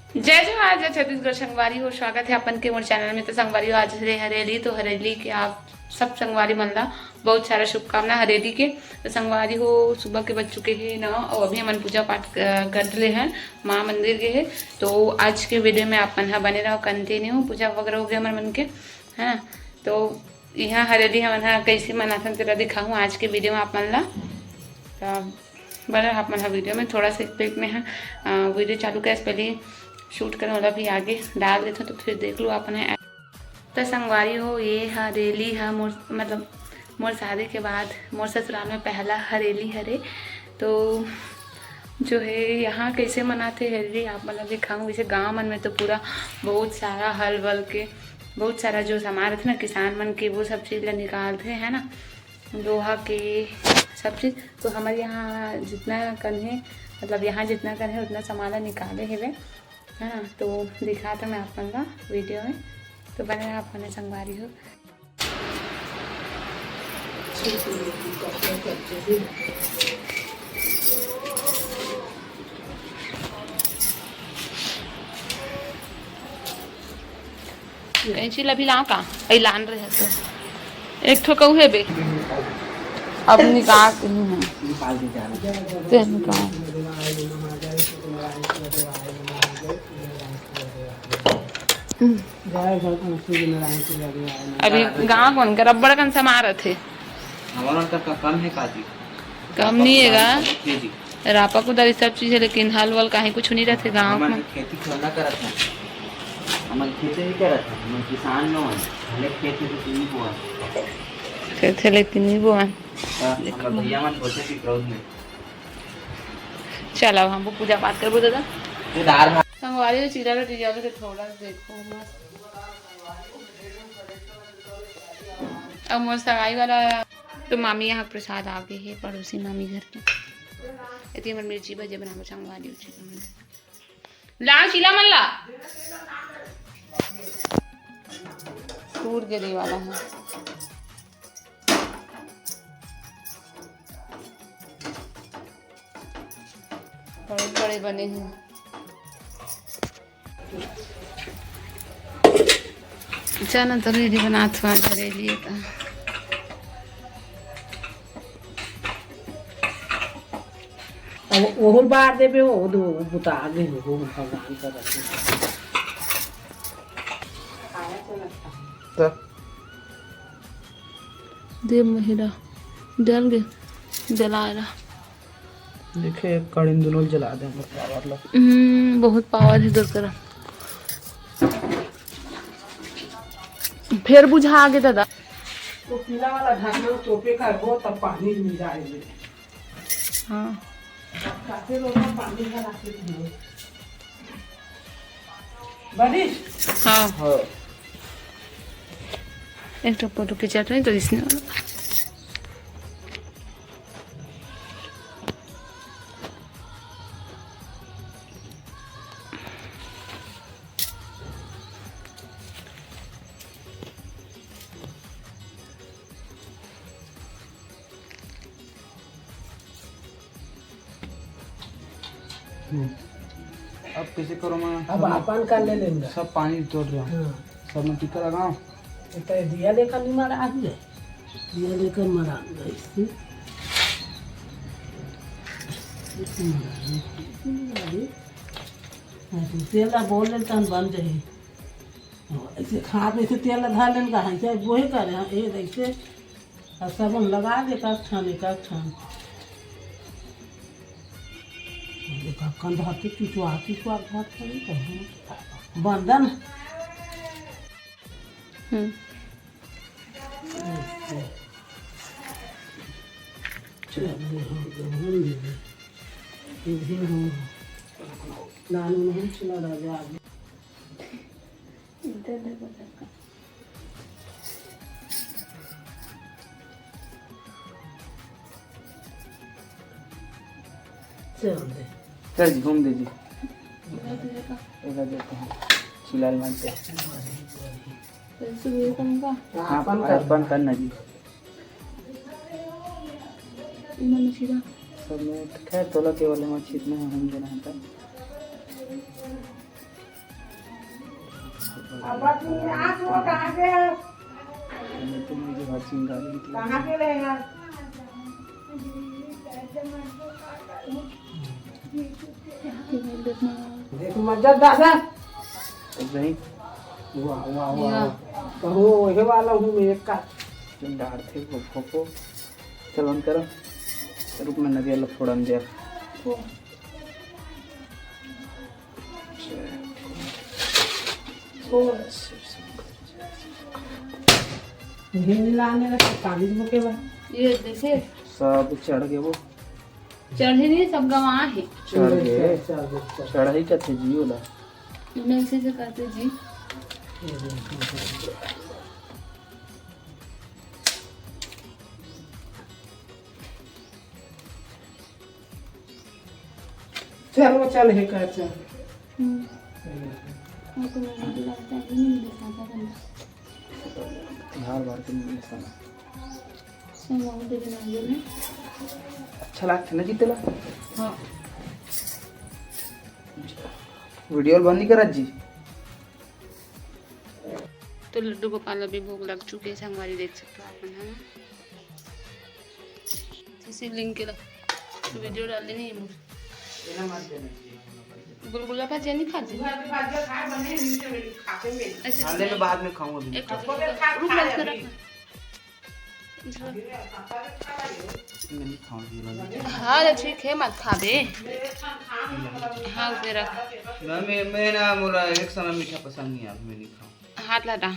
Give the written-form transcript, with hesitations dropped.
जय जोहार जय छत्तीसगढ़ संगवारी हो। स्वागत है अपन के मोर चैनल में। तो संगवारी हो आज रे हरेली, तो हरेली के आप सब संगवारी मन ला बहुत सारा शुभकामना हरेली के। तो संगवारी हो सुबह के बज चुके हैं ना, और अभी हमन पूजा पाठ कर रहे हैं, माँ मंदिर गए हैं। तो आज के वीडियो में आप मन बने रहो, कंटिन्यू पूजा वगैरह हो गया मन के है ना। तो यहाँ हरेली हमन कैसे मनाथन तेरा दिखाऊँ आज के वीडियो में आप मन ला। तो बड़ा आप मन वीडियो में थोड़ा सा स्पीड में है वीडियो चालू कर पहले शूट करने वाला भी आगे डाल देते तो फिर देख लो आपने। तो संगवारी हो ये हरेली है मोर, मतलब मोर शादी के बाद मोर ससुराल में पहला हरेली हरे। तो जो है यहाँ कैसे मनाते हरेली आप मतलब दिखाऊँ। जैसे गांव मन में तो पूरा बहुत सारा हल वल के बहुत सारा जो सामान रहते ना किसान मन के, वो सब चीज़ निकालते हैं ना, लोहा के सब चीज़। तो हमारे यहाँ जितना कन है, मतलब यहाँ जितना कन है उतना सामान निकाले है ना। तो दिखा था मैं आप का वीडियो में, तो बने आप मैंने संगवारी हो। कैंची लभी लाओ का लान रहे तो एक ठो कहू है बे अब निकाल अभी गाँव कौन का रबड़ कन समार थे हमारा का कम है काजी कम नहीं है रापा को दरी सब चीज है, लेकिन हल वल कहीं कुछ नहीं रहते गाँव में। खेती थोड़ा करत है, हम खेती नहीं करत है, हम किसान न है, लेकिन खेती तो नहीं हुआ थे लेकिन नहीं वो हम भैया मन बोलते कि क्रोध में चलो हमको पूजा पाठ कर दादा ये दार संगवारी चीरा रोटी जाओ के थोड़ा देखो मस्त। अब मोर सगाई वाला तो मामी यहाँ प्रसाद आ गए है, पड़ोसी मामी घर के इतनी मन मिर्ची भजे बना संगवारी ला चिला मन ला टूट गिरी वाला है। बड़े बड़े बने हैं। चना तो रेडी बना थोड़ा धरे लिए था। वो बार दे पे वो दो बुता आगे वो भगवान का रखे दे महिला जल गए जलाएगा देखे कड़िन दोनों जला दे पावर लो बहुत पावर है दोस्तों। फिर बुझा आगे दादा तो पीला वाला ढाकना टोपे का वो तब पानी मिल जाएगी। हाँ काफी लोग पानी भरा के दिए बारिश। हाँ एक तो फोटो खींचा नहीं तो इसने अब कैसे करो मैं अब अपन का ले लेंगे सब पानी तोड़ रहा हूँ सब में टीका लगाओ तो दिया लेकर नहीं मारा आज दिया लेकर मारा तेल बोल लेते हैं बन जाए ऐसे खा पे ऐसे तेल धर लेने का है वो ही करे ये ऐसे और सब हम लगा दे एक ठान कंधाती पिछवाती स्वाद बंधन नानू नहीं चला राजा चल दे सर जी घूम दीजिए इधर देते हैं चिलाल मानते हाँ बंद करना जी सब में खैर तोला के वाले मछली में हम देना था अब बच्ची आज वो कहाँ के है? तो मुझे हर चिंगारी निकला। कहाँ के रहेगा? देख मजा दादा नहीं वाह वाह वाह कहो ये वाला हूँ मैं एक का तुम डार थे वो फोको चल बंद करो रुक मैं नदिया लो थोड़ा अंदर ये लाने का कागज बुके बा ये देखिए सब चढ़ गए वो चढ़े नहीं सब गवा है चढ़ गए चढ़ ही कथे जी वाला मैं इसी से करते जी चल वो चल है कर चल हमको नहीं लगता है नहीं दिखाता करना हर बार के नहीं साला सब वो दे देना ये में अच्छा लगता ना जीतेला हां वीडियो बंद नहीं करा जी तो लड्डू गोपाल अभी भोग लग चुके हैं संगवारी देख सकते हो अपन है इसी लिंक के तो वीडियो डाल देनी है गुलगुला भाजी नहीं खाती ऐसे खाने में बाद में खाऊंगा भी एक रुक मत कर मैं नहीं खाऊंगी हाँ ठीक है मत खा दे हाँ उसे रख मैं ना बोला एक समय मीठा पसंद नहीं है मैं नहीं खाऊं हाथ लगा